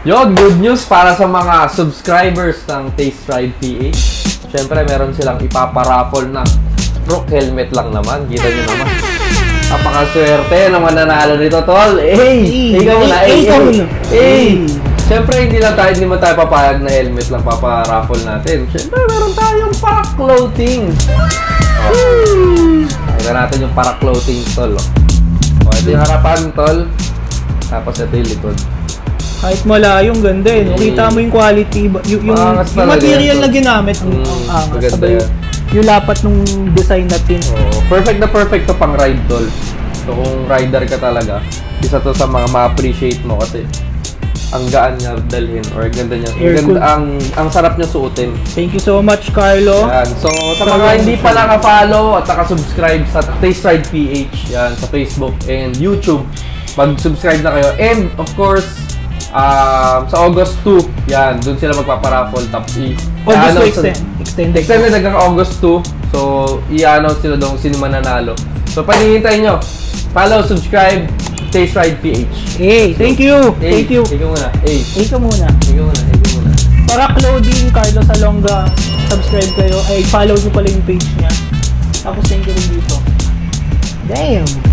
Yun, good news para sa mga subscribers ng Taste Ride PH. Siyempre, meron silang ipaparaffle na Brook helmet lang naman. Kita nyo naman. Napakaswerte na mananalo nito, tol. Ikaw muna. Siyempre, hindi mo tayo papayag na helmet lang paparaffle natin. Siyempre, meron tayong para clothing. Ito natin yung para clothing, tol. Ito yung harapan, tol. Tapos ito yung likod. Kahit malayong ganda eh. Kita mo yung quality, yung material na ginamit. Sabay yung lapat nung design natin. Perfect na perfect to pang ride, tol. So kung rider ka talaga, isa to sa mga ma-appreciate mo kasi ang gaan niya dalhin or ganda niya. Ang sarap niya suotin. Thank you so much, Carlo. Yan. So sa mga hindi pa naka-follow at naka-subscribe sa Taste Ride PH, yan, sa Facebook and YouTube, mag-subscribe na kayo. And of course, sa August 2, yan, dun sila magpaparaffle. Tapos August 2 extended hanggang August 2. So, i-announce nila doon sino mananalo. So, panihintay nyo. Follow, subscribe, Taste Ride PH. Thank you. Thank you. Ikaw muna. Ikaw muna. Ikaw muna. Para clothing, Carlo Salonga, subscribe kayo. Follow nyo pala yung page niya. Tapos thank you rin dito. Damn!